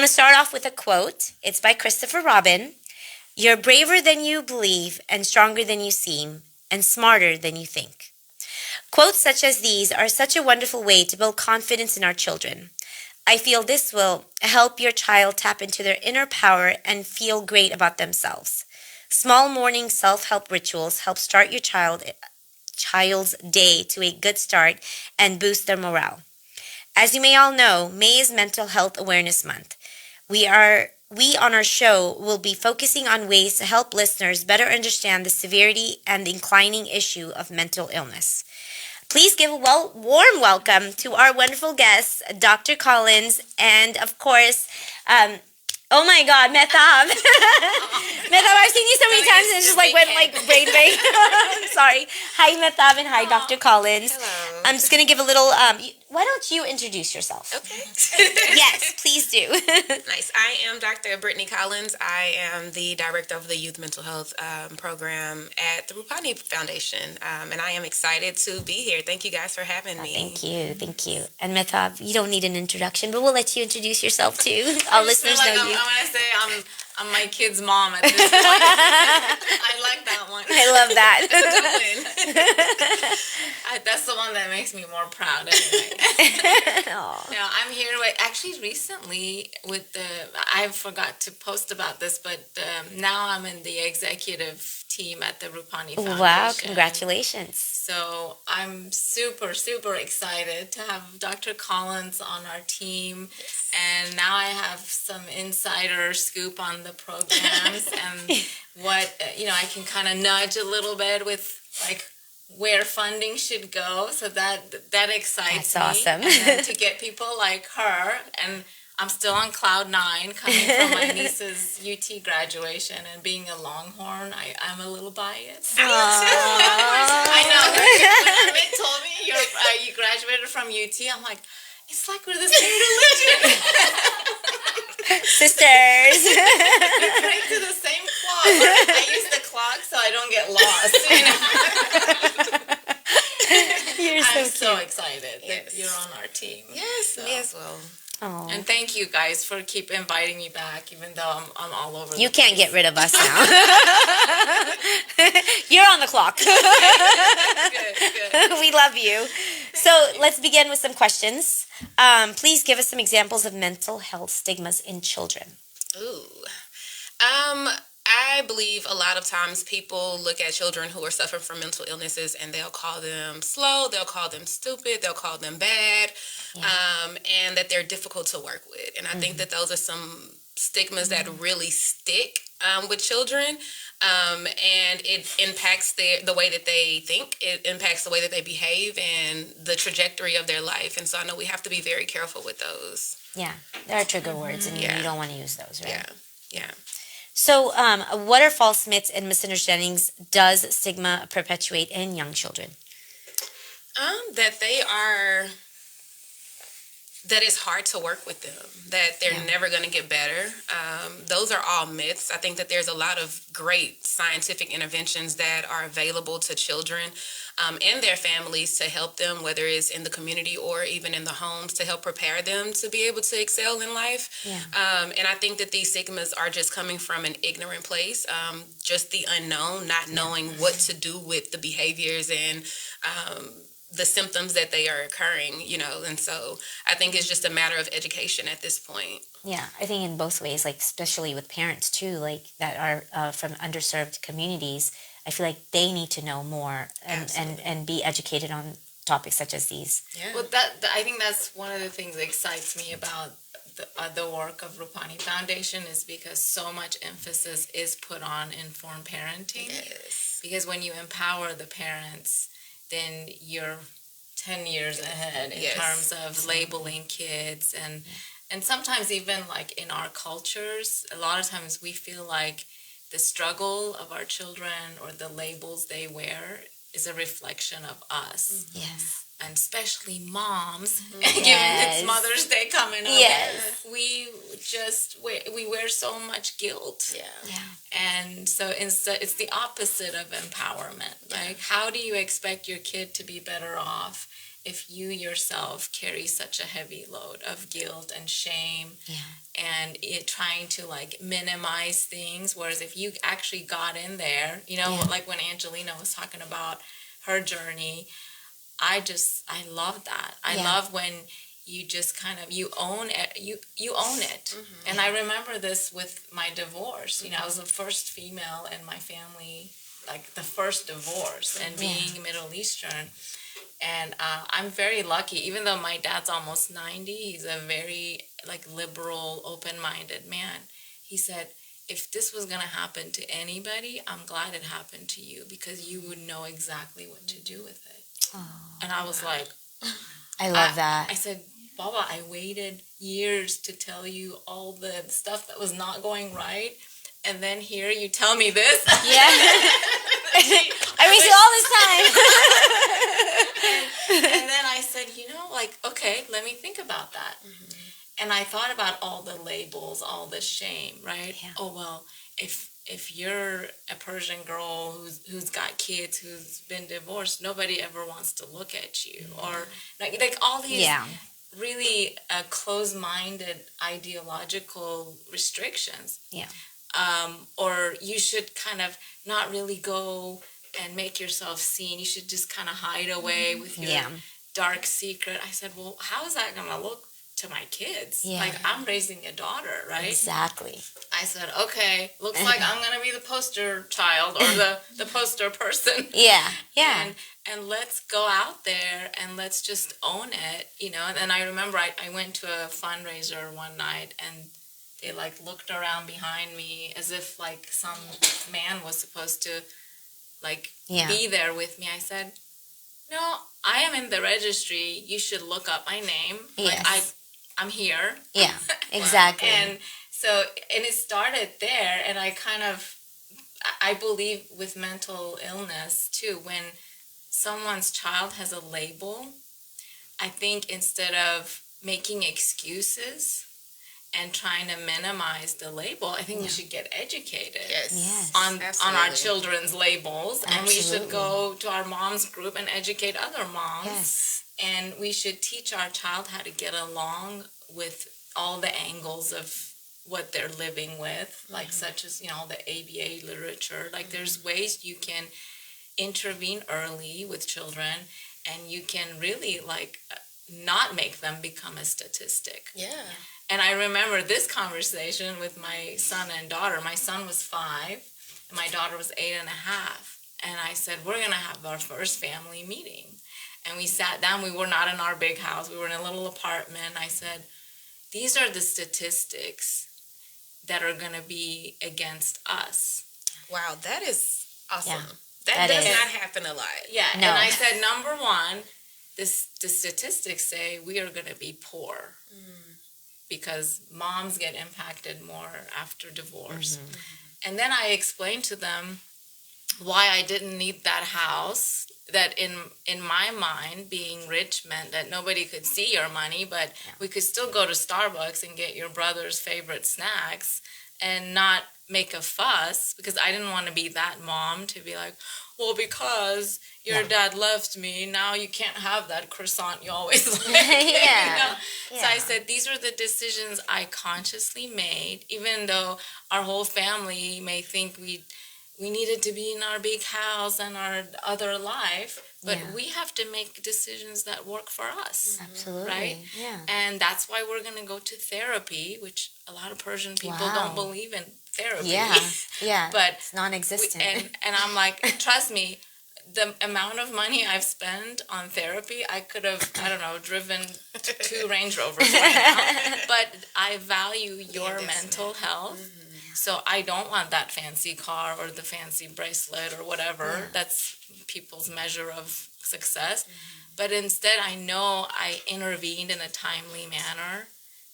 I'm going to start off with a quote. It's by Christopher Robin. You're braver than you believe, and stronger than you seem, and smarter than you think. Quotes such as these are such a wonderful way to build confidence in our children. I feel this will help your child tap into their inner power and feel great about themselves. Small morning self-help rituals help start your child's day to a good start and boost their morale. As you may all know, May is Mental Health Awareness Month. We on our show will be focusing on ways to help listeners better understand the severity and the inclining issue of mental illness. Please give a warm welcome to our wonderful guests, Dr. Collins, and of course, oh my God, Mahtab. Mahtab, I've seen you so many times and it just like went like brain bang. I'm sorry. Hi, Mahtab, and hi, Dr. Collins. Hello. I'm just going to give a little, why don't you introduce yourself? Okay. Yes, please do. Nice. I am Dr. Brittany Collins. I am the director of the Youth Mental Health program at the Rupani Foundation, and I am excited to be here. Thank you guys for having me. Thank you. And Mahtab, you don't need an introduction, but we'll let you introduce yourself too. All listeners know you. I want to say I'm my kid's mom at this point. I like that one. I love that. That's the one that makes me more proud. Anyway. Yeah, I'm here with actually recently with I forgot to post about this, but now I'm in the executive team at the Rupani Foundation. Wow, congratulations. So I'm super, super excited to have Dr. Collins on our team. Yes. And now I have some insider scoop on the programs and what, I can kind of nudge a little bit with like where funding should go. So that excites me. That's awesome. And then to get people like her, and I'm still on cloud 9 coming from my niece's UT graduation, and being a Longhorn, I'm a little biased. I know. When Amit told me you graduated from UT, I'm like, it's like we're the same religion. Sisters. We pray to the same clock. I use the clock so I don't get lost. You're I'm so so cute. excited that you're on our team. Yes, So. me as well. Oh. And thank you guys for keep inviting me back, even though I'm all over. You can't get rid of us now. You're on the clock. Good. We love you. So let's begin with some questions. Please give us some examples of mental health stigmas in children. Ooh. I believe a lot of times people look at children who are suffering from mental illnesses and they'll call them slow, they'll call them stupid, they'll call them bad, and that they're difficult to work with. And I think that those are some stigmas that really stick with children, and it impacts the way that they think. It impacts the way that they behave and the trajectory of their life. And so I know we have to be very careful with those. Yeah, there are trigger words, and you don't want to use those, right? Yeah. So, what are false myths and misunderstandings does stigma perpetuate in young children? That it's hard to work with them, that they're never going to get better. Those are all myths. I think that there's a lot of great scientific interventions that are available to children and their families to help them, whether it's in the community or even in the homes, to help prepare them to be able to excel in life. And I think that these stigmas are just coming from an ignorant place, just the unknown, not knowing what to do with the behaviors and the symptoms that they are occurring, and so I think it's just a matter of education at this point. Yeah, I think in both ways, like especially with parents too, like that are from underserved communities. I feel like they need to know more and be educated on topics such as these. Yeah. Well, I think that's one of the things that excites me about the work of Rupani Foundation is because so much emphasis is put on informed parenting. Yes. Because when you empower the parents, then you're 10 years ahead in terms of labeling kids. And sometimes even like in our cultures, a lot of times we feel like the struggle of our children or the labels they wear is a reflection of us. Yes. And especially moms, given it's Mother's Day coming up, we wear so much guilt. And so it's the opposite of empowerment. Like, how do you expect your kid to be better off if you yourself carry such a heavy load of guilt and shame and it trying to like minimize things, whereas if you actually got in there, like when Angelina was talking about her journey, I love that. I love when you just kind of, you own it. You own it. And I remember this with my divorce. I was the first female in my family, like the first divorce, and being Middle Eastern. And I'm very lucky, even though my dad's almost 90, he's a very like liberal, open-minded man. He said, if this was going to happen to anybody, I'm glad it happened to you because you would know exactly what to do with it. Oh, and I was like, I love that. I said, Baba, I waited years to tell you all the stuff that was not going right. And then here you tell me this. Yeah. I waste all this time. and then I said, okay, let me think about that. And I thought about all the labels, all the shame, right? Yeah. Oh, well, if you're a Persian girl who's got kids, who's been divorced, nobody ever wants to look at you. Or like all these really closed-minded ideological restrictions. Yeah. Or you should kind of not really go and make yourself seen. You should just kind of hide away with your dark secret. I said, well, how is that going to look to my kids? Yeah. Like, I'm raising a daughter, right? Exactly. I said, okay, looks like I'm going to be the poster child or the poster person. Yeah, yeah. And let's go out there and let's just own it, And I remember I went to a fundraiser one night and they like looked around behind me as if like some man was supposed to like be there with me. I said, no, I am in the registry. You should look up my name. Yes. Like, I'm here. Yeah, exactly. And so, and it started there. And I believe with mental illness too, when someone's child has a label, I think instead of making excuses and trying to minimize the label, I think we should get educated on our children's labels. Absolutely. And we should go to our moms group and educate other moms. Yes. And we should teach our child how to get along with all the angles of what they're living with, like such as, the ABA literature. Like there's ways you can intervene early with children and you can really not make them become a statistic. Yeah. And I remember this conversation with my son and daughter. My son was 5, and my daughter was 8.5. And I said, we're going to have our first family meeting. And we sat down. We were not in our big house. We were in a little apartment. I said, these are the statistics that are going to be against us. Wow, that is awesome. Yeah, that does not happen a lot. Yeah, no. And I said, number one, the statistics say we are going to be poor. Because moms get impacted more after divorce. And then I explained to them why I didn't need that house, that in my mind, being rich meant that nobody could see your money, but we could still go to Starbucks and get your brother's favorite snacks and not make a fuss, because I didn't want to be that mom to be like, well, because your dad left me, now you can't have that croissant you always like. So I said, these are the decisions I consciously made, even though our whole family may think we needed to be in our big house and our other life, but we have to make decisions that work for us. Absolutely. Right? Yeah. And that's why we're going to go to therapy, which a lot of Persian people don't believe in therapy. Yeah. But it's non-existent. And I'm like, trust me, the amount of money I've spent on therapy, I could have, driven 2 Range Rovers right now. But I value your mental health. So I don't want that fancy car or the fancy bracelet or whatever. That's people's measure of success. But instead, I know I intervened in a timely manner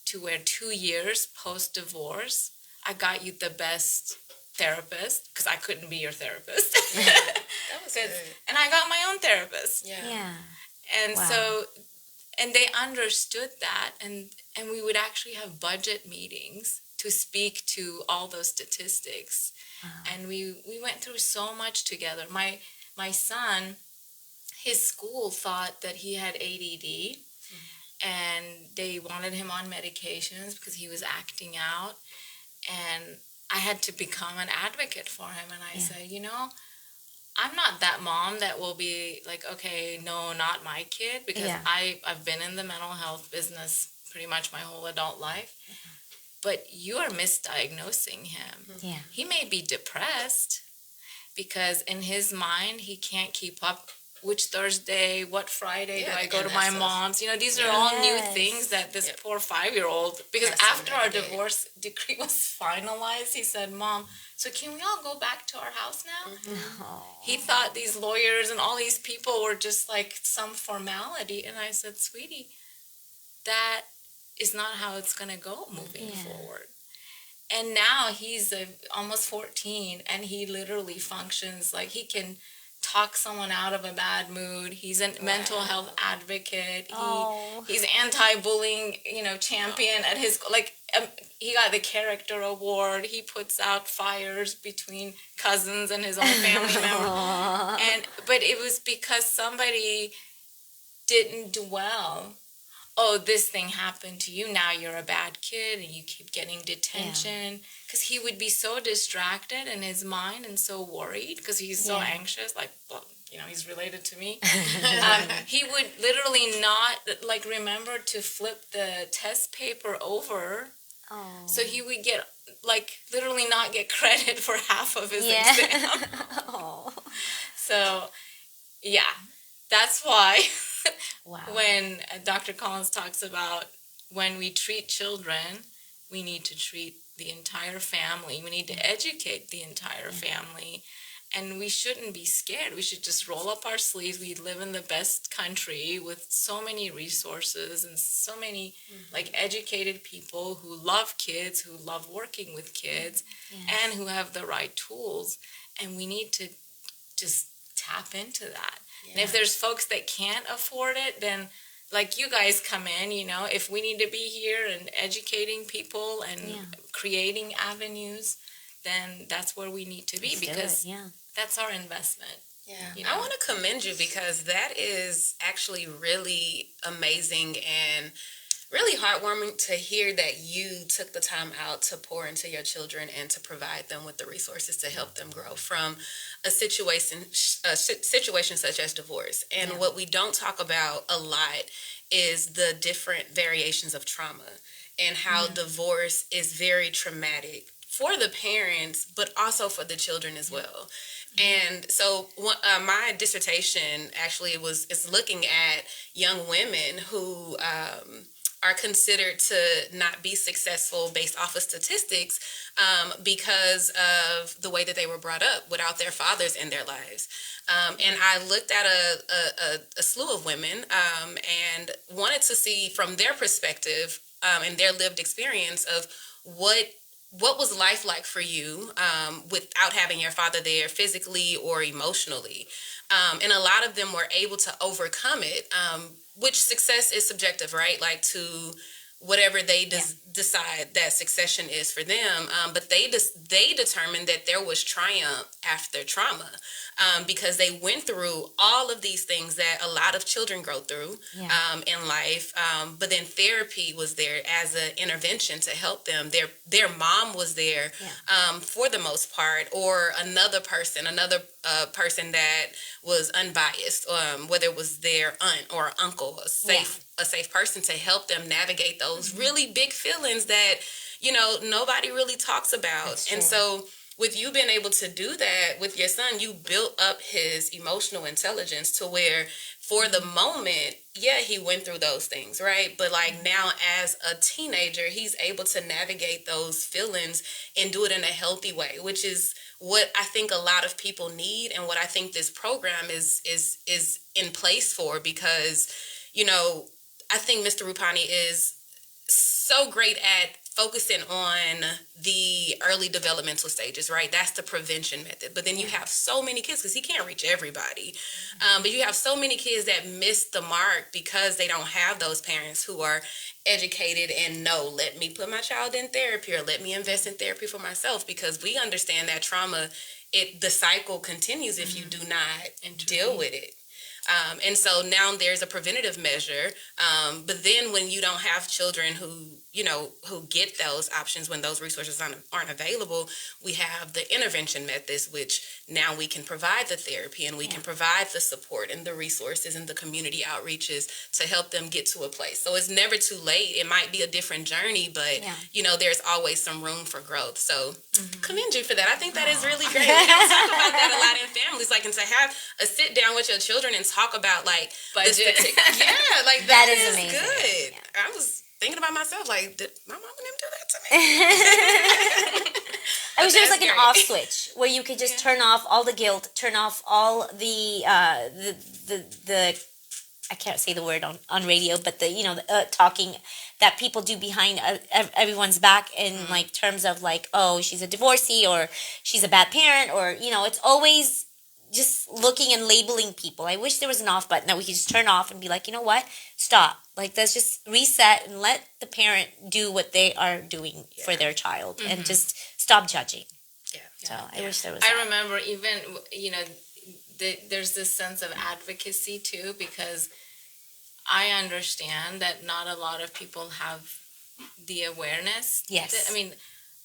to where 2 years post-divorce, I got you the best therapist, because I couldn't be your therapist. That was good. And I got my own therapist. Yeah. And so, and they understood that, and we would actually have budget meetings to speak to all those statistics. And we went through so much together. My son, his school thought that he had ADD, and they wanted him on medications because he was acting out. And I had to become an advocate for him. And I said, I'm not that mom that will be like, okay, no, not my kid, because I've been in the mental health business pretty much my whole adult life. But you are misdiagnosing him. Yeah. He may be depressed because in his mind, he can't keep up. Which Thursday, what Friday do I go to my mom's? These are all new things that this poor 5-year-old, because after our divorce decree was finalized, he said, Mom, so can we all go back to our house now? He thought these lawyers and all these people were just like some formality. And I said, sweetie, that is not how it's going to go moving forward. And now he's almost 14, and he literally functions like he can talk someone out of a bad mood. He's a mental health advocate. He's anti-bullying, champion at his, he got the character award. He puts out fires between cousins and his own family members. But it was because somebody didn't dwell. Oh, this thing happened to you. Now you're a bad kid and you keep getting detention. Because he would be so distracted in his mind and so worried because he's so anxious. He's related to me. He would literally not, remember to flip the test paper over. Oh. So he would get, literally not get credit for half of his exam. So, that's why... Wow. When Dr. Collins talks about when we treat children, we need to treat the entire family. We need to educate the entire family. And we shouldn't be scared. We should just roll up our sleeves. We live in the best country with so many resources and so many educated people who love kids, who love working with kids, and who have the right tools. And we need to just tap into that. And if there's folks that can't afford it, then you guys come in, if we need to be here and educating people and creating avenues, then that's where we need to be. Because that's our investment. Yeah. I want to commend you because that is actually really amazing and really heartwarming to hear that you took the time out to pour into your children and to provide them with the resources to help them grow from a situation such as divorce. And what we don't talk about a lot is the different variations of trauma and how divorce is very traumatic for the parents, but also for the children as well. And so my dissertation actually is looking at young women who are considered to not be successful based off of statistics because of the way that they were brought up without their fathers in their lives. And I looked at a slew of women and wanted to see from their perspective and their lived experience of what was life like for you without having your father there physically or emotionally. And a lot of them were able to overcome it, which success is subjective, right? To whatever they decide that succession is for them. But they determined that there was triumph after trauma because they went through all of these things that a lot of children go through in life. But then therapy was there as an intervention to help them. Their mom was there for the most part, or another person that was unbiased, whether it was their aunt or uncle, a safe person to help them navigate those really big feelings that, nobody really talks about. And so with you being able to do that with your son, you built up his emotional intelligence to where for the moment, he went through those things, right? But now as a teenager, he's able to navigate those feelings and do it in a healthy way, which is what I think a lot of people need and what I think this program is in place for, because, I think Mr. Rupani is so great at focusing on the early developmental stages, right? That's the prevention method. But then you have so many kids, because he can't reach everybody. But you have so many kids that miss the mark because they don't have those parents who are educated and know, let me put my child in therapy or let me invest in therapy for myself, because we understand that trauma, the cycle continues if you do not deal with it. And so now there's a preventative measure. But then when you don't have children who get those options when those resources aren't available, we have the intervention methods, which now we can provide the therapy and we can provide the support and the resources and the community outreaches to help them get to a place. So it's never too late. It might be a different journey, but there's always some room for growth. So commend you for that. I think that is really great. We don't talk about that a lot in families, and to have a sit down with your children and talk about budget. That is amazing. Good. Yeah. I was thinking about myself, did my mom and them do that to me? I wish there was an off switch where you could just turn off all the guilt, turn off all the I can't say the word on radio, but the talking that people do behind everyone's back in terms of oh, she's a divorcee or she's a bad parent, or it's always just looking and labeling people. I wish there was an off button that we could just turn off and be like, you know what? Stop. Let's just reset and let the parent do what they are doing for their child and just stop judging. Yeah. So I wish there was I remember even, there's this sense of advocacy too, because I understand that not a lot of people have the awareness. Yes.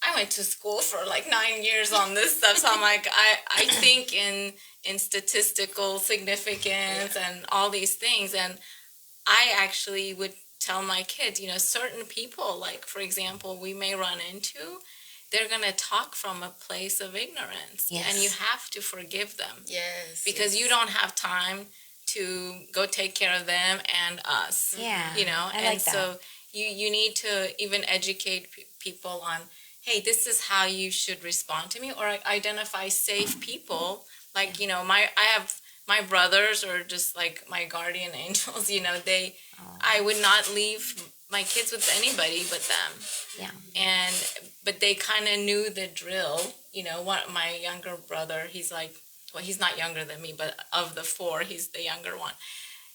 I went to school for 9 years on this stuff, so I'm I think in statistical significance and all these things, and I actually would tell my kids, certain people, for example, we may run into, they're going to talk from a place of ignorance, and you have to forgive them. Yes. Because you don't have time to go take care of them and us. Yeah. I like that. So you need to even educate people on, hey, this is how you should respond to me, or identify safe people. I have my brothers are just my guardian angels. I would not leave my kids with anybody but them. Yeah. But they kind of knew the drill. My younger brother, he's he's not younger than me, but of the four, he's the younger one.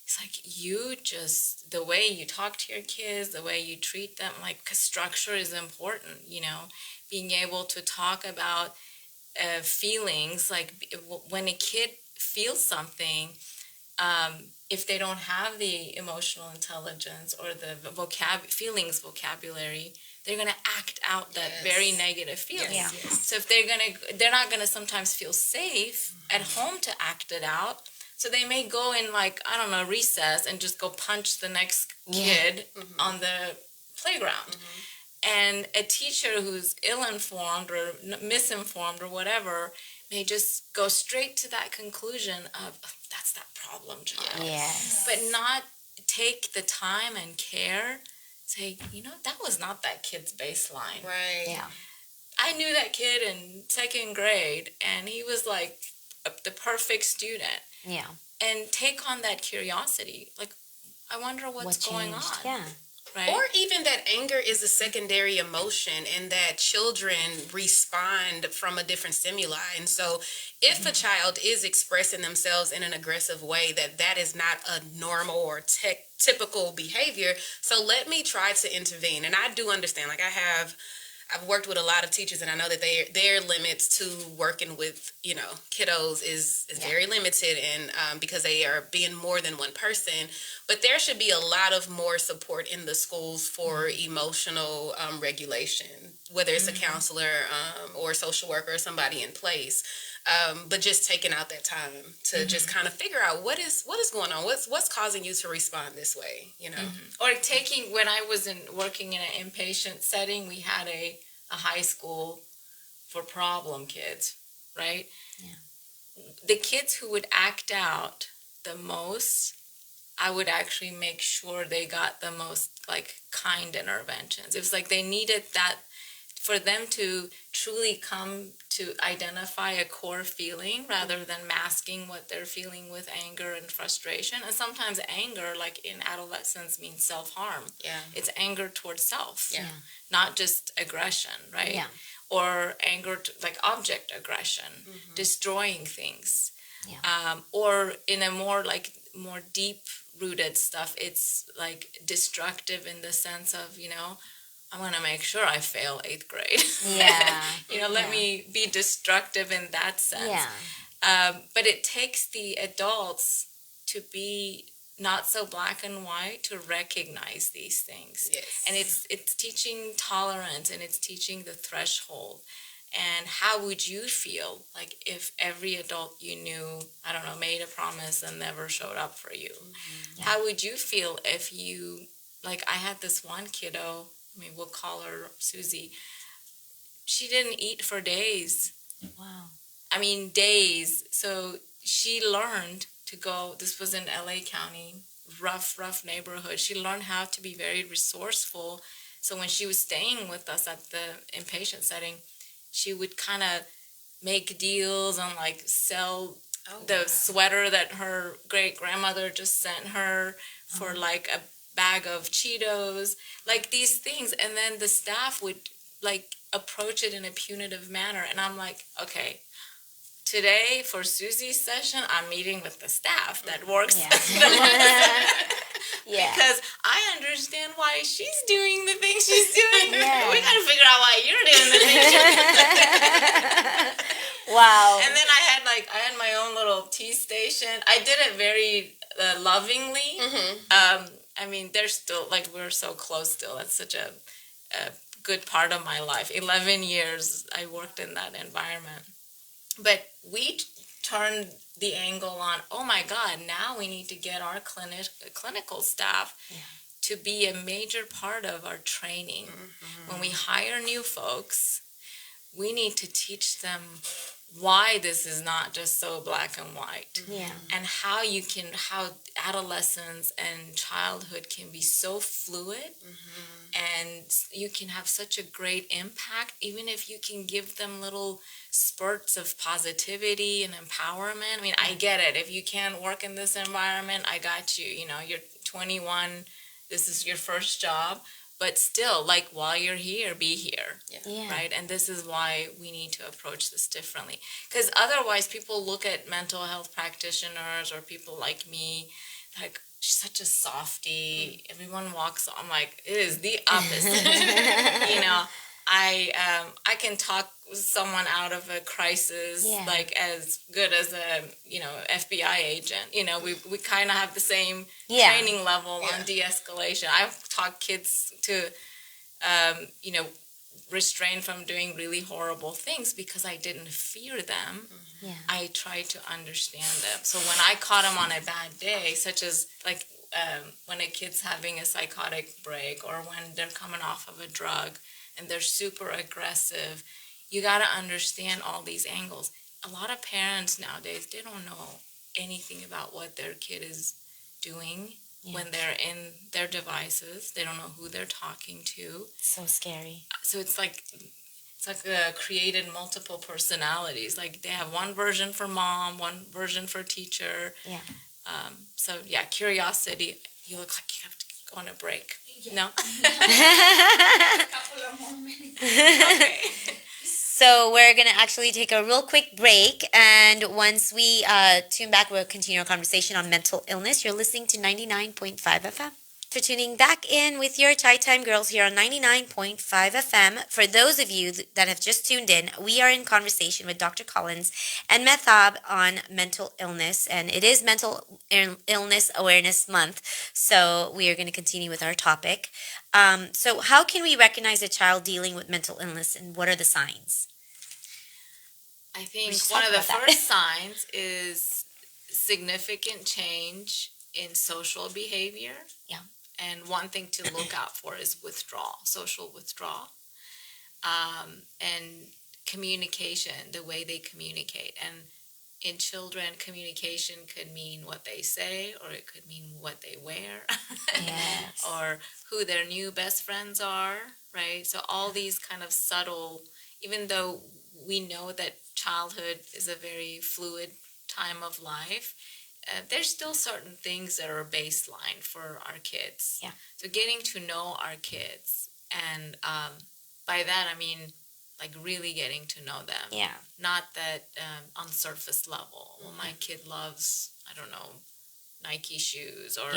It's the way you talk to your kids, the way you treat them, because structure is important, being able to talk about feelings, when a kid feels something, if they don't have the emotional intelligence or the feelings vocabulary, they're going to act out that very negative feeling. Yes. So if they're not going to sometimes feel safe at home to act it out. So they may go in recess and just go punch the next kid on the playground. And a teacher who's ill-informed or misinformed or whatever may just go straight to that conclusion of, that's that problem child. Yes. But not take the time and care, say, that was not that kid's baseline. Right. Yeah. I knew that kid in second grade, and he was the perfect student. Yeah. And take on that curiosity. I wonder what's going on. Yeah. Right? Or even that anger is a secondary emotion and that children respond from a different stimuli. And so if a child is expressing themselves in an aggressive way, that is not a normal or typical behavior. So let me try to intervene. And I do understand, I've worked with a lot of teachers, and I know that their limits to working with, kiddos is very limited, and because they are being more than one person. But there should be a lot of more support in the schools for emotional regulation, whether it's a counselor or a social worker or somebody in place. But just taking out that time to just kind of figure out what is going on, what's causing you to respond this way, Or when I was working in an inpatient setting, we had a high school for problem kids, right? Yeah. The kids who would act out the most, I would actually make sure they got the most kind interventions. It was they needed that for them to truly come to identify a core feeling rather than masking what they're feeling with anger and frustration. And sometimes anger, in adolescence, means self-harm. Yeah. It's anger towards self, not just aggression, right? Yeah. Or anger, object aggression, destroying things. Yeah. Or in a more deep-rooted stuff, it's destructive in the sense of, I want to make sure I fail 8th grade. Yeah. Let me be destructive in that sense. Yeah. But it takes the adults to be not so black and white, to recognize these things. Yes. And it's teaching tolerance, and it's teaching the threshold. And how would you feel like if every adult you knew, I don't know, made a promise and never showed up for you? Mm-hmm. How would you feel if you, like, I had this one kiddo, I mean, we'll call her Susie. She didn't eat for days. Wow. I mean, days. So she learned to go, this was in LA County, rough neighborhood. She learned how to be very resourceful. So when she was staying with us at the inpatient setting, she would kind of make deals and like sell the sweater that her great grandmother just sent her for like a bag of Cheetos, like these things. And then the staff would like approach it in a punitive manner. And I'm like, okay, today for Susie's session, I'm meeting with the staff that works Yeah. Yeah. because I understand why she's doing the things she's doing. Yeah. We got to figure out why you're doing the things you're doing. Wow. And then I had my own little tea station. I did it very lovingly. I mean, they're still, like, we're so close still. That's such a good part of my life. 11 years I worked in that environment. But we turned the angle on, oh my God, now we need to get our clinical staff to be a major part of our training. When we hire new folks, we need to teach them why this is not just so black and white. Yeah. And how adolescence and childhood can be so fluid, and you can have such a great impact, even if you can give them little spurts of positivity and empowerment. I mean, I get it. If you can't work in this environment, I got you. You know, you're 21, this is your first job. But still, like, while you're here, be here, right? And this is why we need to approach this differently. Because otherwise, people look at mental health practitioners or people like me, like, she's such a softie. Everyone walks, I'm like, it is the opposite. You know, I can talk someone out of a crisis like as good as a, you know, FBI agent. You know, we kind of have the same training level on de-escalation. I've taught kids to, you know, restrain from doing really horrible things because I didn't fear them. I tried to understand them. So when I caught them on a bad day, such as like when a kid's having a psychotic break or when they're coming off of a drug and they're super aggressive, you got to understand all these angles. A lot of parents nowadays, they don't know anything about what their kid is doing when they're in their devices. They don't know who they're talking to. So scary. So it's like created multiple personalities. Like they have one version for mom, one version for teacher. Yeah. So yeah, curiosity. You look like you have to go on a break. No? Couple of more minutes. Okay. So we're going to actually take a real quick break. And once we tune back, we'll continue our conversation on mental illness. You're listening to 99.5 FM. For tuning back in with your Chai Time Girls here on 99.5 FM. For those of you that have just tuned in, we are in conversation with Dr. Collins and Mahtab on mental illness. And it is Mental Illness Awareness Month. So we are going to continue with our topic. So how can we recognize a child dealing with mental illness and what are the signs? I think just one of talked the about that. first signs is significant change in social behavior. Yeah. And one thing to look out for is withdrawal, social withdrawal, and communication, the way they communicate. And in children, communication could mean what they say, or it could mean what they wear, Yes. or who their new best friends are, right? So all these kind of subtle, even though we know that childhood is a very fluid time of life, there's still certain things that are baseline for our kids. Yeah. So getting to know our kids, and by that I mean like really getting to know them. Yeah. Not that on surface level. Well, my kid loves, I don't know, Nike shoes or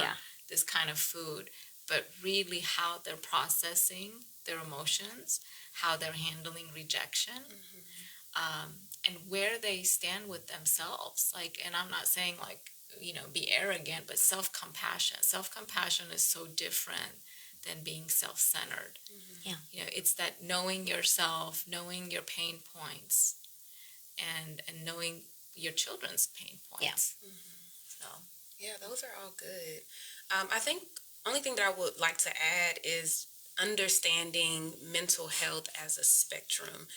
this kind of food, but really how they're processing their emotions, how they're handling rejection. And where they stand with themselves. Like, and I'm not saying like be arrogant, but self-compassion. Self-compassion is so different than being self-centered. Yeah. It's that knowing yourself, knowing your pain points, and knowing your children's pain points. Yeah. So Yeah, those are all good. I think only thing that I would like to add is understanding mental health as a spectrum.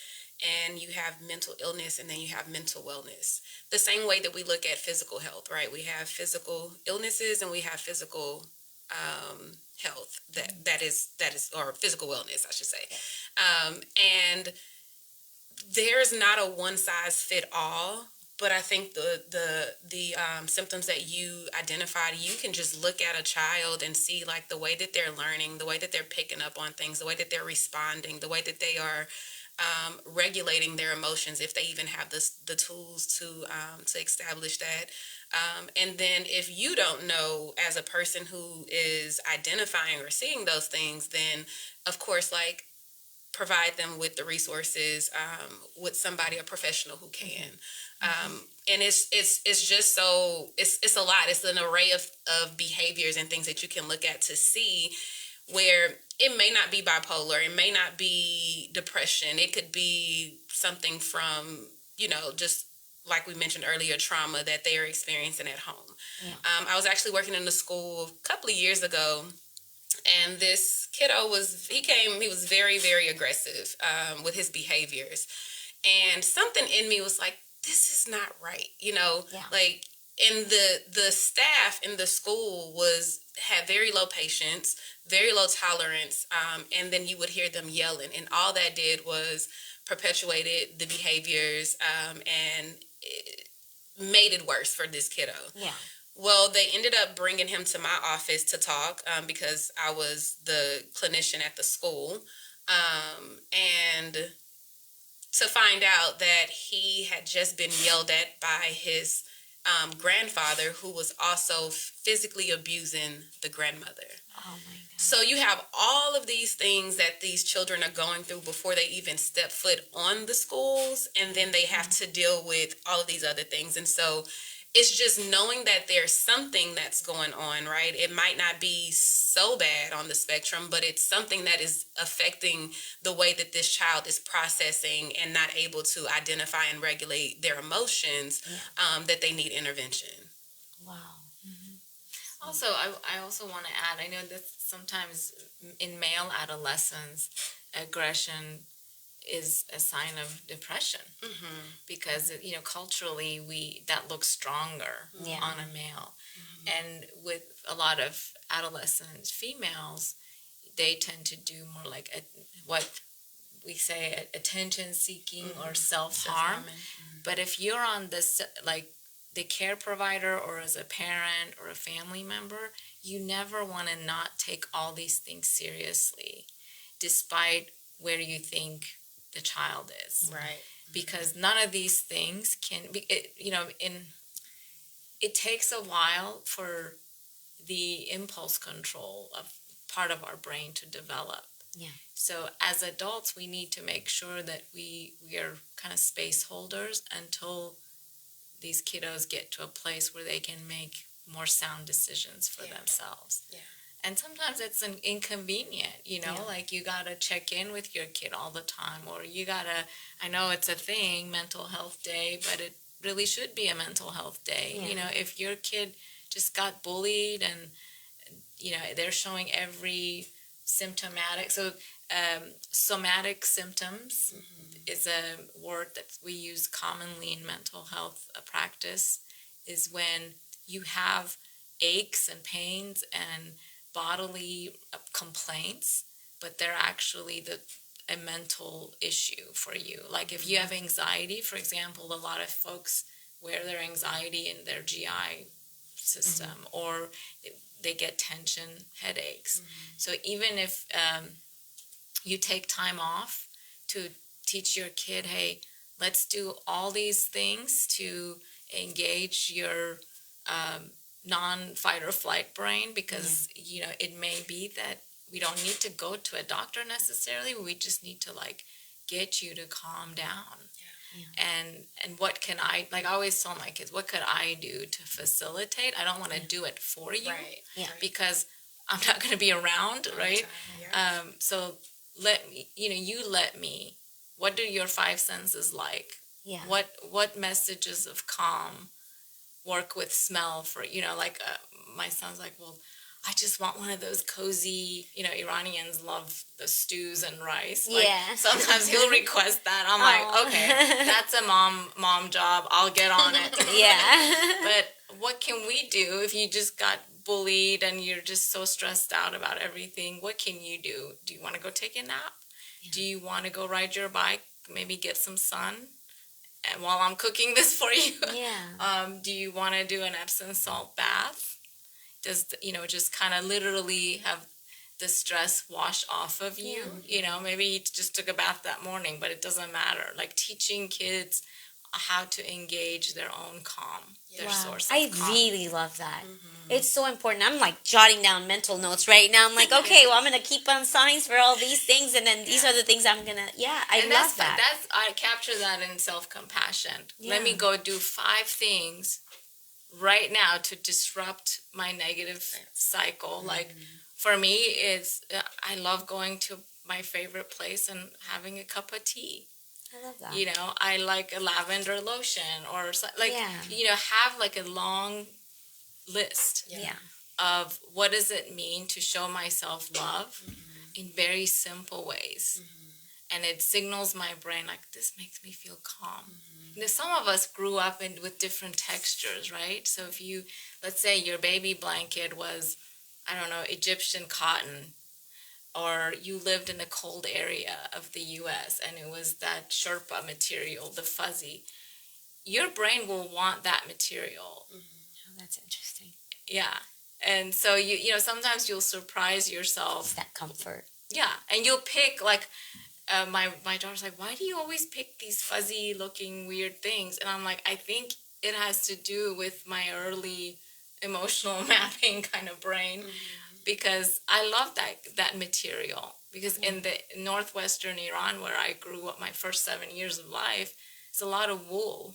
And you have mental illness and then you have mental wellness. The same way that we look at physical health, right? We have physical illnesses and we have physical health that is or physical wellness, I should say. And there's not a one size fit all, but I think the symptoms that you identified, you can just look at a child and see like the way that they're learning, the way that they're picking up on things, the way that they're responding, the way that they are regulating their emotions, if they even have the tools to establish that. And then if you don't know as a person who is identifying or seeing those things, then of course, like, provide them with the resources, with somebody, a professional who can. And it's just so, it's a lot. It's an array of behaviors and things that you can look at to see where it may not be bipolar, it may not be depression, it could be something from, just like we mentioned earlier, trauma that they are experiencing at home. Yeah. I was actually working in a school a couple of years ago, and this kiddo he was very, very aggressive with his behaviors. And something in me was like, this is not right. Like, and the staff in the school had very low patience, very low tolerance. And then you would hear them yelling, and all that did was perpetuated the behaviors, and it made it worse for this kiddo. Yeah. Well, they ended up bringing him to my office to talk, because I was the clinician at the school, and to find out that he had just been yelled at by his grandfather, who was also physically abusing the grandmother. Oh my God. So you have all of these things that these children are going through before they even step foot on the schools, and then they have to deal with all of these other things. And so it's just knowing that there's something that's going on, right? It might not be so bad on the spectrum, but it's something that is affecting the way that this child is processing and not able to identify and regulate their emotions, that they need intervention. Wow. also, I also want to add, I know that sometimes in male adolescents, aggression is a sign of depression, because culturally that looks stronger on a male, and with a lot of adolescent females, they tend to do more like what we say attention seeking or self-harm. But if you're on this, like the care provider or as a parent or a family member, you never want to not take all these things seriously, despite where you think the child is. Right. Because none of these things can be, it takes a while for the impulse control of part of our brain to develop. Yeah. So as adults, we need to make sure that we are kind of space holders until these kiddos get to a place where they can make more sound decisions for themselves. Yeah. And sometimes it's an inconvenient, like you got to check in with your kid all the time, or you got to, I know it's a thing, mental health day, but it really should be a mental health day. Yeah. If your kid just got bullied and, they're showing every symptomatic, so somatic symptoms is a word that we use commonly in mental health practice, is when you have aches and pains and bodily complaints, but they're actually a mental issue for you. Like if you have anxiety, for example, a lot of folks wear their anxiety in their GI system, or they get tension headaches. So even if you take time off to teach your kid, hey, let's do all these things to engage your non-fight or flight brain, because it may be that we don't need to go to a doctor necessarily. We just need to get you to calm down. and what can I, like I always tell my kids, what could I do to facilitate? I don't want to do it for you, because I'm not going to be around, right? So let me, you let me. What do your five senses like? Yeah. What messages of calm work with smell for, like my son's like, well, I just want one of those cozy, Iranians love the stews and rice. Like, sometimes he'll request that. I'm like, okay, that's a mom job. I'll get on it. But what can we do if you just got bullied and you're just so stressed out about everything? What can you do? Do you want to go take a nap? Do you want to go ride your bike? Maybe get some sun? And while I'm cooking this for you, do you want to do an Epsom salt bath? Does, just kind of literally have the stress wash off of you? Maybe he just took a bath that morning, but it doesn't matter. Like teaching kids how to engage their own calm, their source of calm. I really love that. It's so important. I'm like jotting down mental notes right now. I'm like, okay, well, I'm going to keep on signs for all these things, and then these are the things I'm going to, I love that. I capture that in self-compassion. Let me go do 5 things right now to disrupt my negative cycle. Like for me, I love going to my favorite place and having a cup of tea. I love that. I like a lavender lotion or like, have like a long list of what does it mean to show myself love in very simple ways. And it signals my brain like, this makes me feel calm. Now, some of us grew up with different textures, right? So if you, let's say your baby blanket was, I don't know, Egyptian cotton, or you lived in a cold area of the U.S. and it was that Sherpa material, the fuzzy, your brain will want that material. Oh, that's interesting. Yeah. And so, sometimes you'll surprise yourself. It's that comfort. Yeah. And you'll pick, like, my daughter's like, why do you always pick these fuzzy looking weird things? And I'm like, I think it has to do with my early emotional mapping kind of brain, because I love that material. Because in the northwestern Iran, where I grew up my first 7 years of life, it's a lot of wool.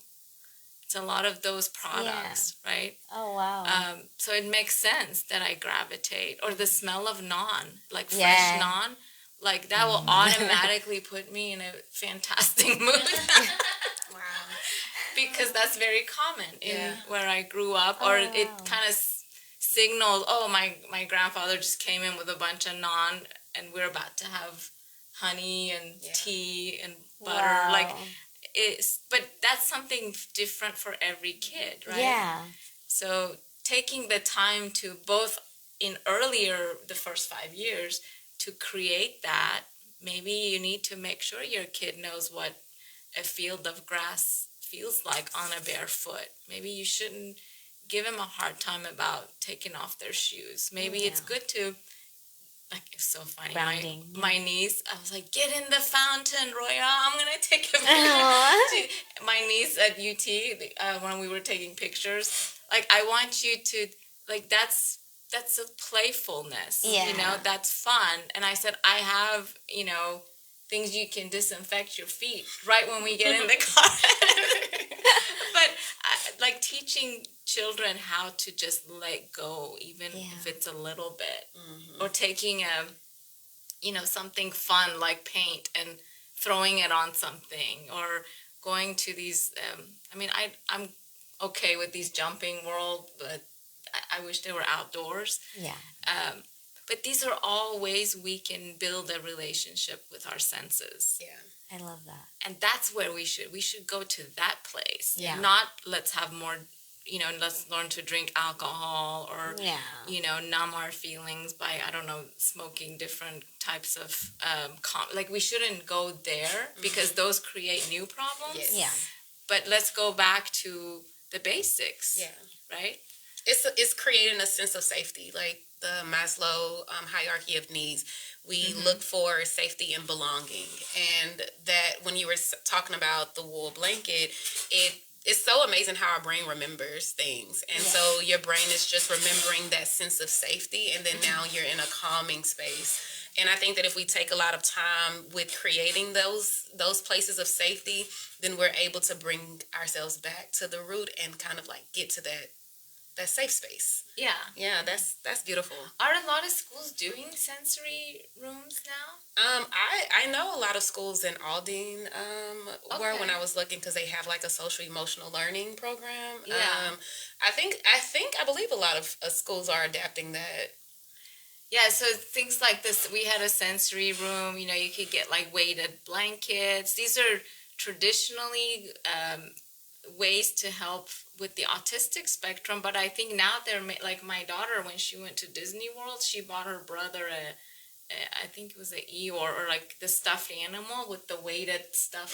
It's a lot of those products, right? Oh, wow. So it makes sense that I gravitate. Or the smell of naan, like fresh naan. Like, that will automatically put me in a fantastic mood. Wow. Because that's very common in where I grew up. Or it kind of signals, my grandfather just came in with a bunch of naan, and we're about to have honey and tea and butter. Wow. Like, but that's something different for every kid, right? Yeah. So taking the time to both in the first 5 years, to create that, maybe you need to make sure your kid knows what a field of grass feels like on a bare foot. Maybe you shouldn't give them a hard time about taking off their shoes. Maybe it's good to, like, it's so funny. Grounding. My niece, I was like, get in the fountain, Roya. I'm going to take a picture. My niece at UT, when we were taking pictures, like, I want you to, like, that's a playfulness, that's fun. And I said, I have, things you can disinfect your feet right when we get in the car. But like teaching children how to just let go, even if it's a little bit, or taking something fun like paint and throwing it on something, or going to these, I'm okay with these jumping world, but I wish they were outdoors. Yeah. But these are all ways we can build a relationship with our senses. Yeah. I love that. And that's where we should go to that place. Yeah. Not let's have more, let's learn to drink alcohol or, numb our feelings by, I don't know, smoking different types of, like we shouldn't go there because those create new problems. Yes. Yeah. But let's go back to the basics. Yeah. Right? It's creating a sense of safety, like the Maslow hierarchy of needs. We look for safety and belonging, and that when you were talking about the wool blanket, it's so amazing how our brain remembers things, and so your brain is just remembering that sense of safety, and then now you're in a calming space. And I think that if we take a lot of time with creating those places of safety, then we're able to bring ourselves back to the root and kind of like get to that safe space. Yeah. Yeah, that's beautiful. Are a lot of schools doing sensory rooms now? I know a lot of schools in Aldine were when I was looking, because they have like a social emotional learning program. Yeah. I believe a lot of schools are adapting that. Yeah, so things like this, we had a sensory room, you could get like weighted blankets. These are traditionally ways to help with the autistic spectrum, but I think now they're like my daughter, when she went to Disney World, she bought her brother I think it was an Eeyore, or like the stuffed animal with the weighted stuff.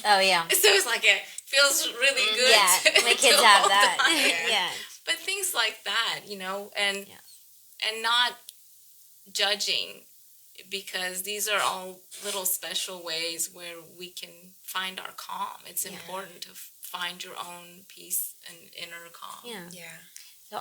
Oh yeah. So it's like it feels really good. Yeah, my kids have that. Yeah. But things like that, and not judging, because these are all little special ways where we can find our calm. It's important to find your own peace and inner calm. Yeah. So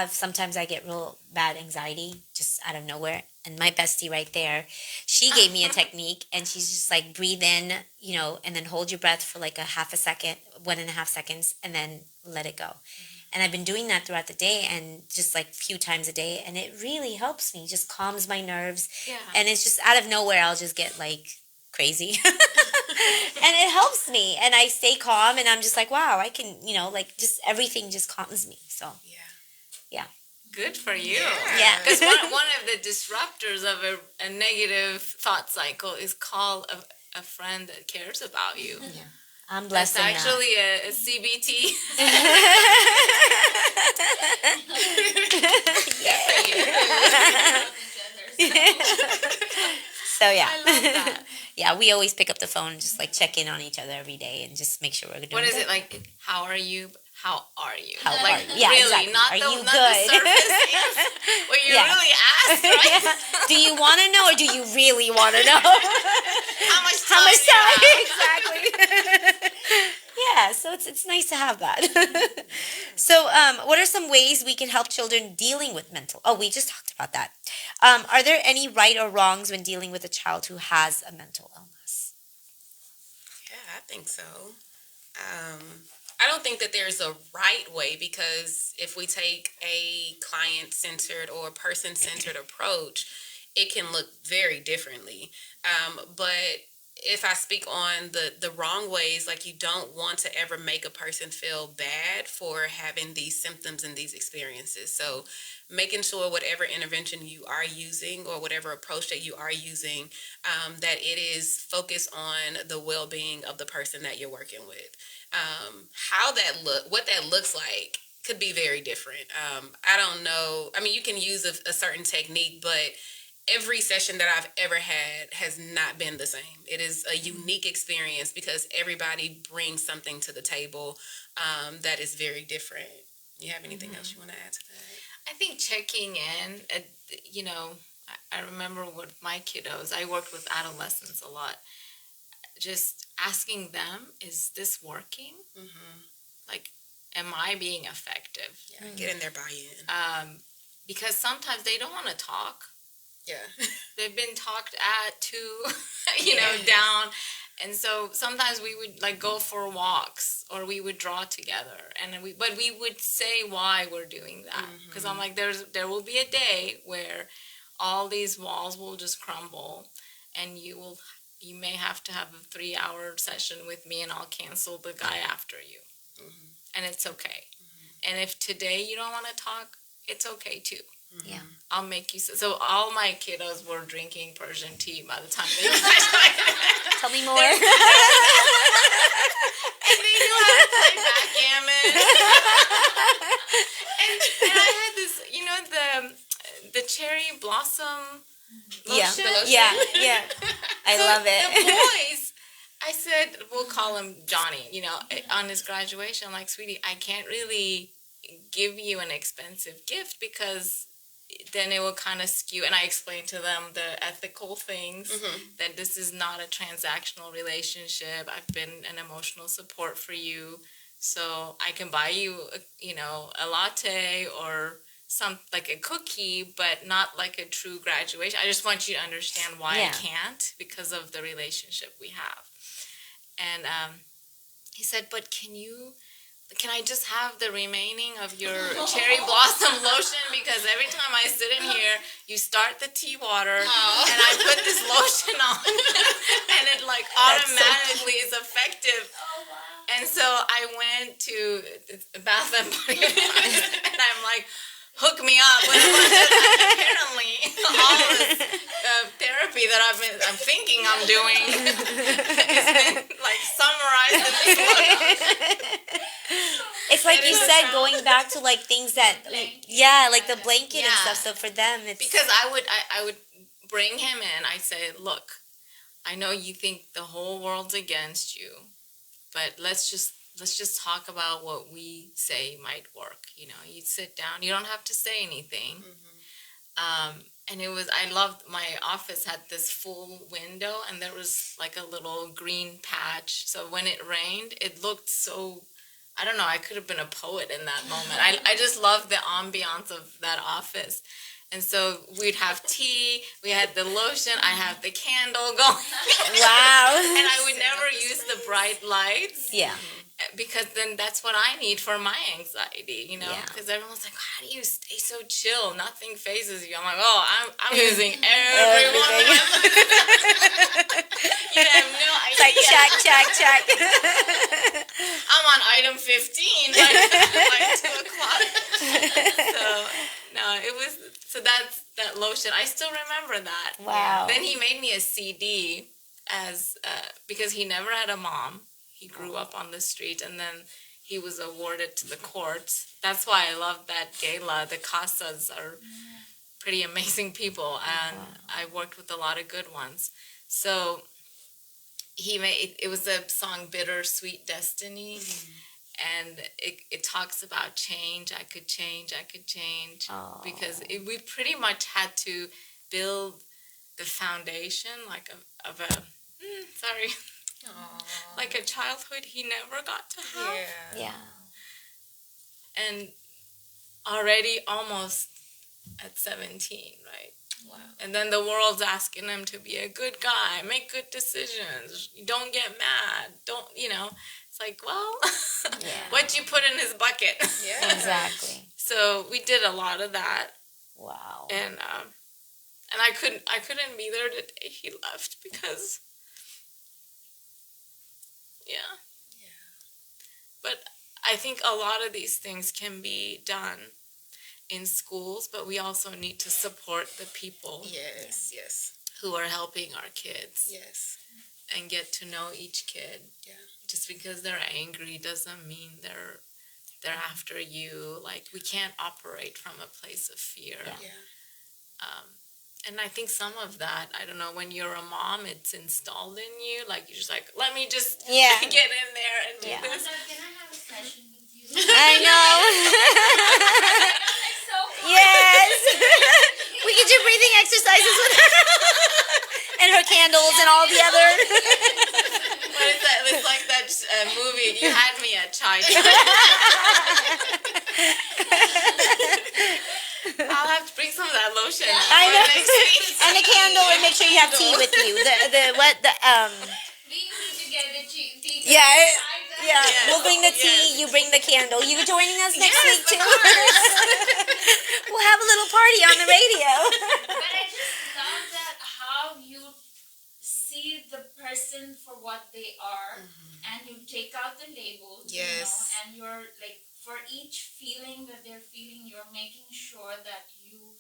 sometimes I get real bad anxiety just out of nowhere. And my bestie right there, she gave me a technique, and she's just like, breathe in, and then hold your breath for like a half a second, 1.5 seconds, and then let it go. And I've been doing that throughout the day, and just like a few times a day. And it really helps me, just calms my nerves. Yeah. And it's just out of nowhere, I'll just get like crazy. And it helps me. And I stay calm, and I'm just like, wow, I can, like just everything just calms me. So, yeah. Good for you. Yeah. Because one of the disruptors of a negative thought cycle is call a friend that cares about you. Yeah. I'm blessed. That's actually a CBT. So yeah. I love that. Yeah, we always pick up the phone and just like check in on each other every day and just make sure we're doing What is good. it like? How are you? How are you? How like, are you? Yeah, really, exactly. not Are the, you not good? the surface. What you really ask, right? Yeah. Do you want to know, or do you really want to know? How much time? How much do you time? have? Exactly. Yeah, so it's nice to have that. So, what are some ways we can help children dealing with mental? Oh, we just talked about that. Are there any right or wrongs when dealing with a child who has a mental illness? Yeah, I think so. I don't think that there's a right way, because if we take a client-centered or person-centered approach, it can look very differently. But if I speak on the wrong ways, like you don't want to ever make a person feel bad for having these symptoms and these experiences. So making sure whatever intervention you are using or whatever approach that you are using, that it is focused on the well-being of the person that you're working with. What that looks like could be very different. I don't know. I mean, you can use a certain technique, but every session that I've ever had has not been the same. It is a unique experience because everybody brings something to the table that is very different. You have anything else you want to add to that? I think checking in, I remember with my kiddos, I worked with adolescents a lot. Just asking them, is this working? Like, am I being effective? Yeah, getting their buy-in. Because sometimes they don't want to talk. Yeah. They've been talked at too, down. And so sometimes we would like go for walks, or we would draw together, but we would say why we're doing that. Because I'm like, there will be a day where all these walls will just crumble, and you may have to have a 3-hour session with me, and I'll cancel the guy after you. And it's okay. And if today you don't want to talk, it's okay too. Yeah. I'll make you so all my kiddos were drinking Persian tea by the time they graduated. Tell me more. And they knew how to play backgammon. and I had this, the cherry blossom lotion. Yeah. I love it. The boys, I said, we'll call him Johnny, on his graduation. I'm like, sweetie, I can't really give you an expensive gift because then it will kind of skew. And I explained to them the ethical things, that this is not a transactional relationship. I've been an emotional support for you. So I can buy you, a latte or some like a cookie, but not like a true graduation. I just want you to understand why I can't because of the relationship we have. And he said, but can I just have the remaining of your cherry blossom lotion? Because every time I sit in here, you start the tea water, and I put this lotion on, and it like automatically is effective. And so I went to Bath and Body Works, and I'm like, hook me up with a bunch of, apparently, all this therapy that I'm thinking I'm doing has been like summarized in this one. It's like you said, going back to like things that, like the blanket and stuff. So for them, it's because I would bring him in. I say, look, I know you think the whole world's against you, but let's just talk about what we say might work. You sit down. You don't have to say anything. And I loved, my office had this full window, and there was like a little green patch. So when it rained, it looked so, I don't know, I could have been a poet in that moment. I just loved the ambiance of that office. And so we'd have tea, we had the lotion, I had the candle going. Wow. And I would never use the bright lights. Yeah. Because then that's what I need for my anxiety, because everyone's like, how do you stay so chill? Nothing phases you. I'm like, I'm using everything. You have no idea. It's like check. I'm on item 15, like 2 o'clock. So that's that lotion. I still remember that. Wow. Then he made me a CD because he never had a mom. He grew up on the street, and then he was awarded to the courts. That's why I love that gala. The Casas are pretty amazing people, and I worked with a lot of good ones. So it was a song, Bittersweet Destiny, and it talks about change. I could change, because we pretty much had to build the foundation of a, like a childhood he never got to have. Yeah. And already almost at 17, right? Wow. And then the world's asking him to be a good guy, make good decisions, don't get mad, it's like, well, what you put in his bucket. Yeah. Exactly. So we did a lot of that. Wow. And I couldn't be there the day he left because but I think a lot of these things can be done in schools, but we also need to support the people Yes. who are helping our kids. Yes. And get to know each kid. Yeah. Just because they're angry doesn't mean they're after you. Like, we can't operate from a place of fear. Yeah. And I think some of that, I don't know, when you're a mom, it's installed in you. Like, you're just like, let me just get in there and do this. Can I have a session with you? I know. Yes. We can do breathing exercises with her. And her candles and all the other. What is that? It's like that movie, You Had Me at Chai Time. I'll have to bring some of that lotion. I know. Next week. And a candle, and make sure you have tea with you. We need to get the tea. Yeah. We'll bring the tea. You bring the candle. You joining us next week too? We'll have a little party on the radio. But I just love that how you see the person for what they are, and you take out the labels. Yes. And you're like, for each feeling that they're feeling, you're making sure that you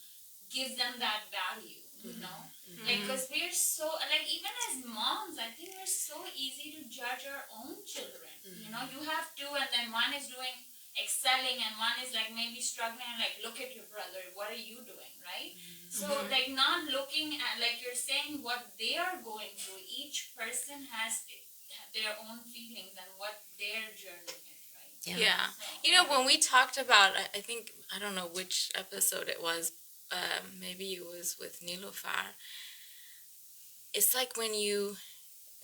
give them that value. Like, because we're so, like, even as moms, I think we're so easy to judge our own children. You have two, and then one is excelling, and one is like maybe struggling, and like, look at your brother, what are you doing, right? So like, not looking at, like you're saying, what they are going through. Each person has their own feelings and what their journey is, right? Yeah. When we talked about, I think, I don't know which episode it was, maybe it was with Nilufar. It's like when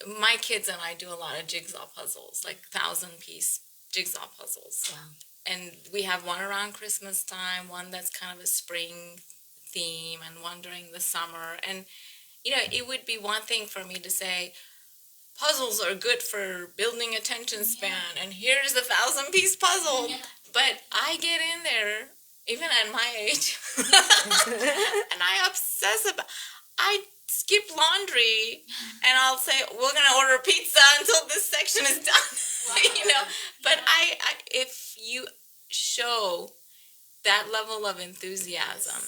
my kids and I do a lot of jigsaw puzzles, like 1,000-piece jigsaw puzzles. Wow. and we have one around Christmas time, one that's kind of a spring theme, and one during the summer. And, it would be one thing for me to say, puzzles are good for building attention span, and here's a 1,000-piece puzzle. Yeah. But I get in there, even at my age, and I obsess about. I skip laundry, and I'll say we're gonna order pizza until this section is done. But I, if you show that level of enthusiasm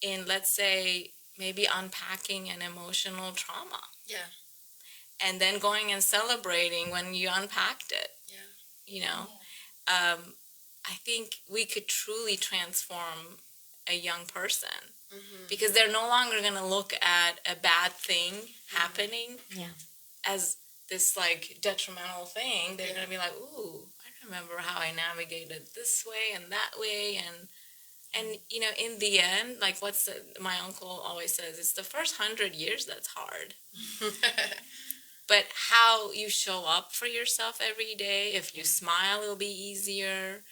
in, let's say, maybe unpacking an emotional trauma. Yeah. And then going and celebrating when you unpacked it. Yeah. I think we could truly transform a young person because they're no longer going to look at a bad thing happening as this like detrimental thing. They're going to be like, ooh, I remember how I navigated this way and that way. And in the end, like my uncle always says, it's the first 100 years that's hard. But how you show up for yourself every day, if you smile, it'll be easier.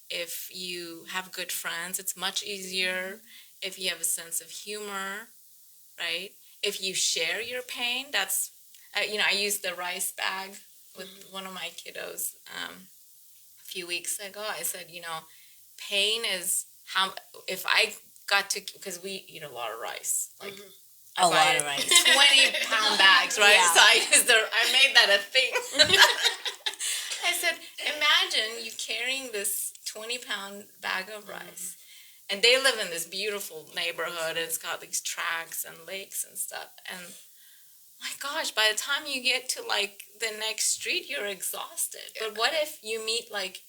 If you have good friends, it's much easier. If you have a sense of humor, right? If you share your pain, that's, I used the rice bag with one of my kiddos a few weeks ago. I said, pain is how, if I got to, because we eat a lot of rice, like, A lot of rice. 20-pound bags, right? Yeah. So I made that a thing. I said, imagine you carrying this 20-pound bag of rice, and they live in this beautiful neighborhood, and it's got these tracks and lakes and stuff. And my gosh, by the time you get to like the next street, you're exhausted. But what if you meet like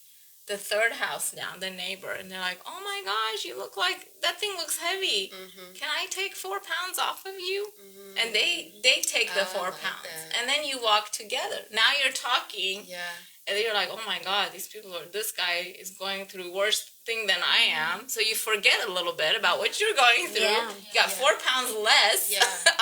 the third house down, the neighbor, and they're like, oh my gosh, you look like, that thing looks heavy. Can I take 4 pounds off of you? And they take the 4 pounds. And then you walk together. Now you're talking. Yeah. And you're like, oh my God, this guy is going through worse thing than I am. So you forget a little bit about what you're going through. Yeah. You got 4 pounds less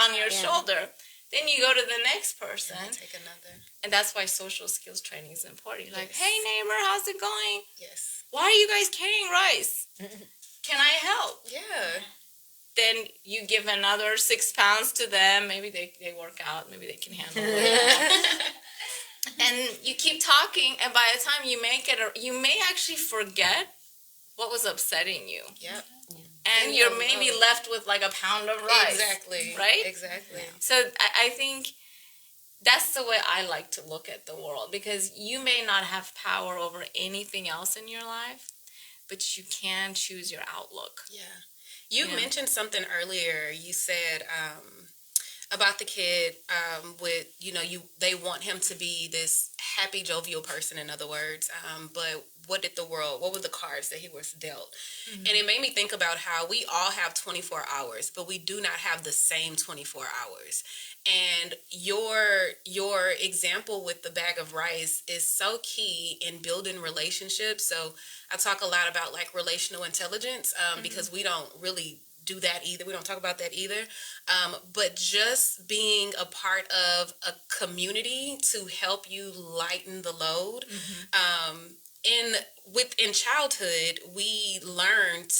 on your Yeah. shoulder. Then you go to the next person. Take another. And that's why social skills training is important. You're like, Yes. hey neighbor, how's it going? Yes. Why are you guys carrying rice? Can I help? Yeah. Then you give another 6 pounds to them. Maybe they work out. Maybe they can handle it. And you keep talking, and by the time you make it, you may actually forget what was upsetting you. Yep. And you're maybe left with like a pound of rice. Exactly. Right? Exactly. So I think that's the way I like to look at the world, because you may not have power over anything else in your life, but you can choose your outlook. Yeah. You mentioned something earlier. You said about the kid with, they want him to be this happy, jovial person, in other words. But what were the cards that he was dealt? And it made me think about how we all have 24 hours, but we do not have the same 24 hours. And your example with the bag of rice is so key in building relationships. So I talk a lot about like relational intelligence because we don't really do that either. We don't talk about that either. But just being a part of a community to help you lighten the load. In childhood, we learned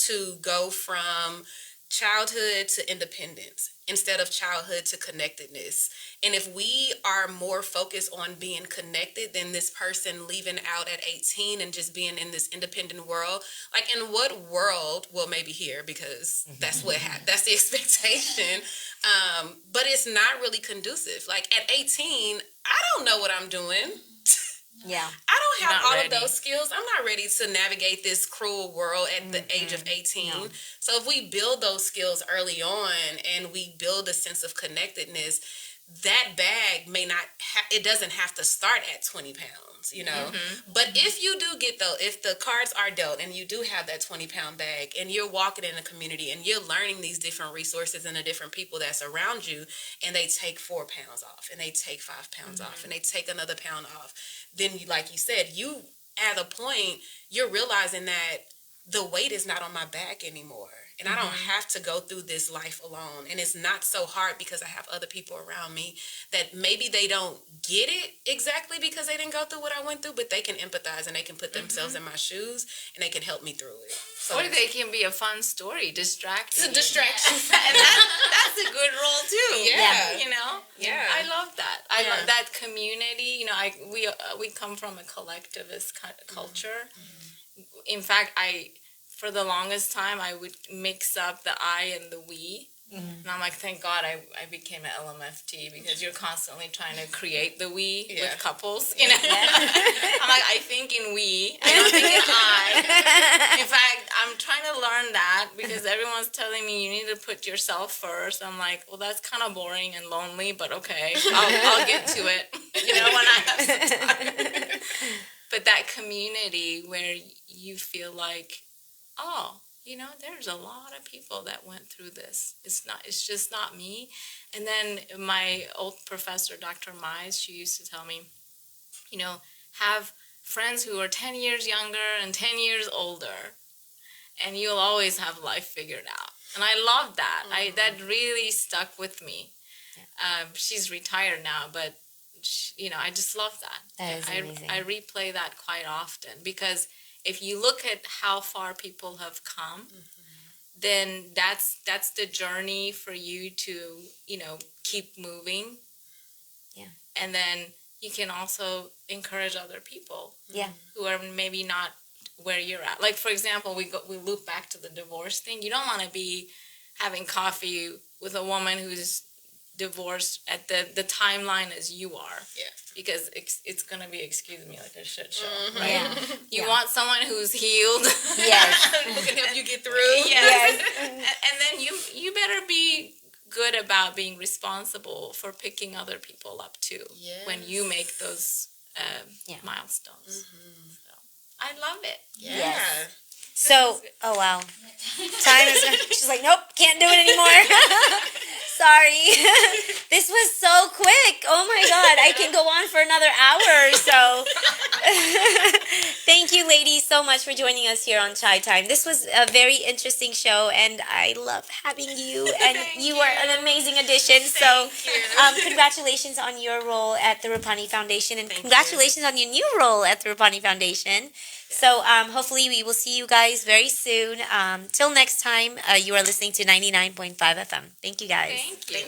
to go from childhood to independence instead of childhood to connectedness. And if we are more focused on being connected than this person leaving out at 18 and just being in this independent world, like in what world, well, maybe here, because that's that's the expectation. But it's not really conducive. Like at 18, I don't know what I'm doing. Yeah. I don't have Not all ready. of those skills. I'm not ready to navigate this cruel world at the age of 18. No. So if we build those skills early on and we build a sense of connectedness, that bag may not, it doesn't have to start at 20 pounds, But if you do if the cards are dealt and you do have that 20-pound bag and you're walking in a community and you're learning these different resources and the different people that's around you, and they take 4 pounds off and they take 5 pounds off and they take another pound off, then like you said, at a point, you're realizing that the weight is not on my back anymore. And I don't have to go through this life alone. And it's not so hard because I have other people around me that maybe they don't get it exactly because they didn't go through what I went through, but they can empathize and they can put themselves in my shoes and they can help me through it. So or they can be a fun story, distracting. it's a distraction. And that's a good role too. Yeah. You know? Yeah. I love that. I love that community. You know, we come from a collectivist culture. In fact, for the longest time, I would mix up the I and the we. And I'm like, thank God I became an LMFT because you're constantly trying to create the we with couples, you know? I'm like, I think in we, I don't think in I. In fact, I'm trying to learn that because everyone's telling me you need to put yourself first. I'm like, well, that's kind of boring and lonely, but okay, I'll get to it, you know, when I have some time. But that community where you feel like, oh, you know, there's a lot of people that went through this. It's just not me. And then my old professor, Dr. Mize, she used to tell me, you know, have friends who are 10 years younger and 10 years older, and you'll always have life figured out. And I love that. That really stuck with me. She's retired now, but you know, I just love that. That is amazing. I replay that quite often because if you look at how far people have come, then that's the journey for you to, you know, keep moving. Yeah. And then you can also encourage other people who are maybe not where you're at. Like, for example, we loop back to the divorce thing. You don't want to be having coffee with a woman who's divorced at the timeline as you are. Yeah. Because it's going to be, excuse me, like a shit show, right? Yeah. You want someone who's healed. Yes. Who can help you get through. Yes. And then you better be good about being responsible for picking other people up too when you make those milestones. So, I love it. Yeah. So, oh wow. Time is, she's like, nope, can't do it anymore. Sorry. This was so quick. Oh my God. I can go on for another hour or so. Thank you, ladies, so much for joining us here on Chai Time. This was a very interesting show, and I love having you. And you are an amazing addition. So, congratulations on your role at the Rupani Foundation, and congratulations on your new role at the Rupani Foundation. So hopefully we will see you guys very soon. Till next time, you are listening to 99.5 FM. Thank you, guys. Thank you.